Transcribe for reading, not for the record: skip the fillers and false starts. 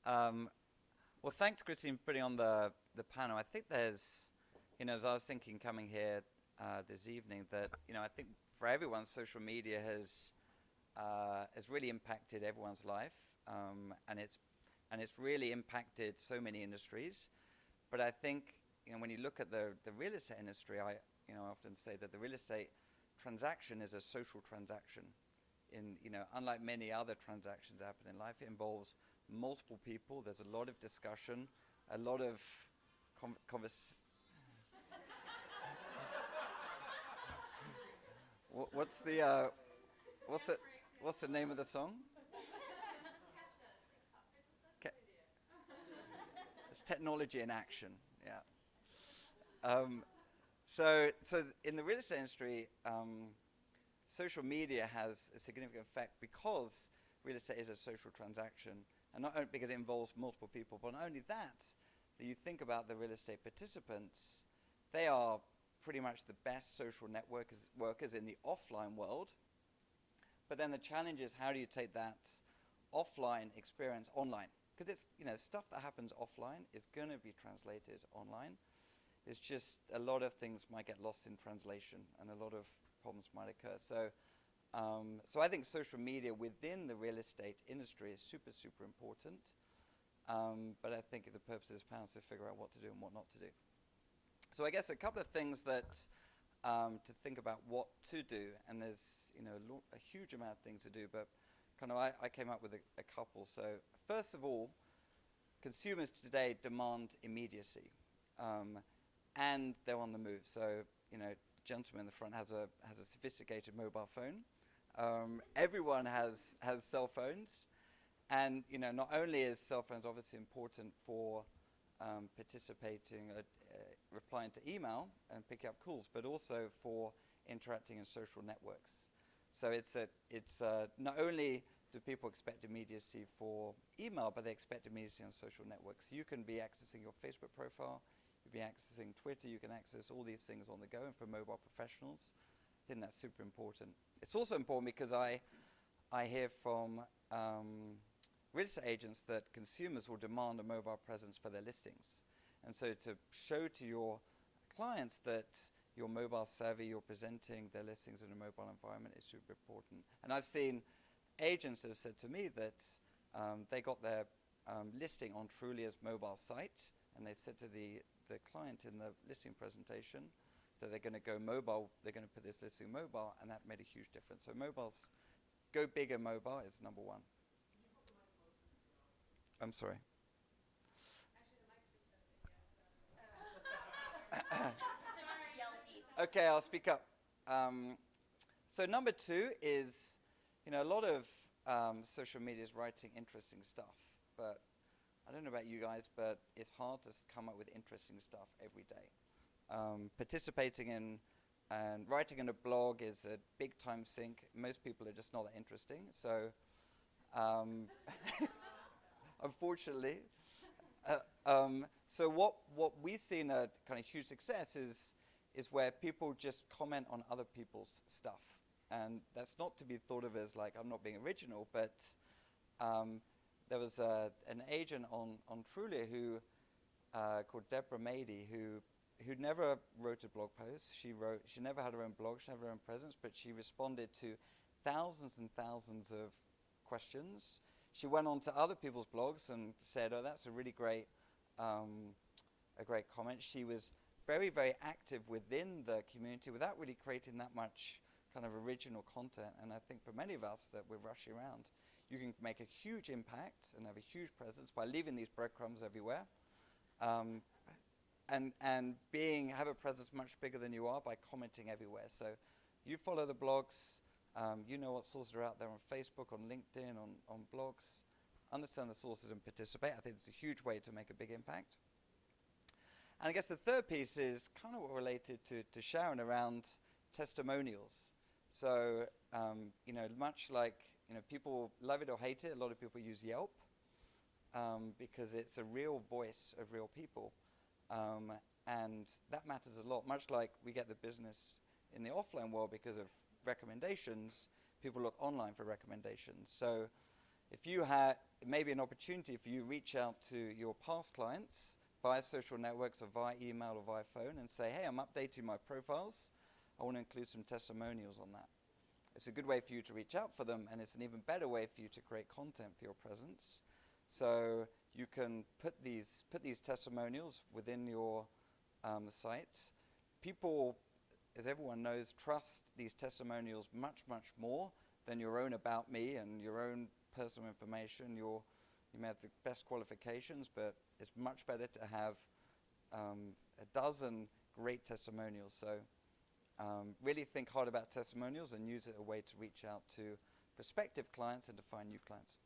Um, well, thanks, Christine, for putting on the panel. I think there's, as I was thinking coming here this evening, that I think for everyone, social media has really impacted everyone's life, and it's really impacted so many industries. But I think when you look at the real estate industry, I often say that the real estate transaction is a social transaction. Unlike many other transactions that happen in life, it involves multiple people. There's a lot of discussion, a lot of conversation. What's the what's the name of the song? It's technology in action. Yeah. So in the real estate industry, social media has a significant effect because real estate is a social transaction, and not only because it involves multiple people, but not only that you think about the real estate participants, they are pretty much the best social workers in the offline world. But then the challenge is, how do you take that offline experience online? Because it's stuff that happens offline is going to be translated online. It's just a lot of things might get lost in translation, and a lot of problems might occur. So I think social media within the real estate industry is super, super important. But I think the purpose of this panel is to figure out what to do and what not to do. So I guess a couple of things that to think about what to do, and there's a huge amount of things to do, but I came up with a couple. So first of all, consumers today demand immediacy, and they're on the move. So gentleman in the front has a sophisticated mobile phone. Everyone has cell phones, and not only is cell phones obviously important for participating, replying to email and picking up calls, but also for interacting in social networks. So it's not only do people expect immediacy for email, but they expect immediacy on social networks. You can be accessing your Facebook profile, you can be accessing Twitter, you can access all these things on the go, and for mobile professionals, I think that's super important. It's also important because I hear from real estate agents that consumers will demand a mobile presence for their listings. And so to show to your clients that you're mobile savvy, you're presenting their listings in a mobile environment is super important. And I've seen agents that have said to me that they got their listing on Trulia's mobile site, and they said to the client in the listing presentation that they're going to go mobile, they're going to put this listing mobile, and that made a huge difference. So go bigger mobile is number one. I'm sorry. Okay, I'll speak up. So number two is, a lot of social media is writing interesting stuff, but I don't know about you guys, but it's hard to come up with interesting stuff every day. Participating in and writing in a blog is a big time sink. Most people are just not that interesting. So, unfortunately, so what we've seen a kind of huge success is where people just comment on other people's stuff, and that's not to be thought of as like I'm not being original, but there was an agent on Trulia who called Deborah Mady who never wrote a blog post. She never had her own blog, she never had her own presence, but she responded to thousands and thousands of questions. She went on to other people's blogs and said, "Oh, that's a really great comment." She was very, very active within the community without really creating that much kind of original content. And I think for many of us that we're rushing around, you can make a huge impact and have a huge presence by leaving these breadcrumbs everywhere, and have a presence much bigger than you are by commenting everywhere. So you follow the blogs, you know what sources are out there on Facebook, on LinkedIn, on blogs. Understand the sources and participate. I think it's a huge way to make a big impact. And I guess the third piece is kind of related to Sharon around testimonials. So, much like, people love it or hate it, a lot of people use Yelp because it's a real voice of real people. And that matters a lot. Much like we get the business in the offline world because of recommendations, people look online for recommendations. So, If you have, it may be an opportunity for you to reach out to your past clients via social networks or via email or via phone and say, hey, I'm updating my profiles. I want to include some testimonials on that. It's a good way for you to reach out for them, and it's an even better way for you to create content for your presence. So you can put these testimonials within your site. People, as everyone knows, trust these testimonials much, much more than your own about me and your own personal information. You may have the best qualifications, but it's much better to have a dozen great testimonials. So really think hard about testimonials and use it as a way to reach out to prospective clients and to find new clients.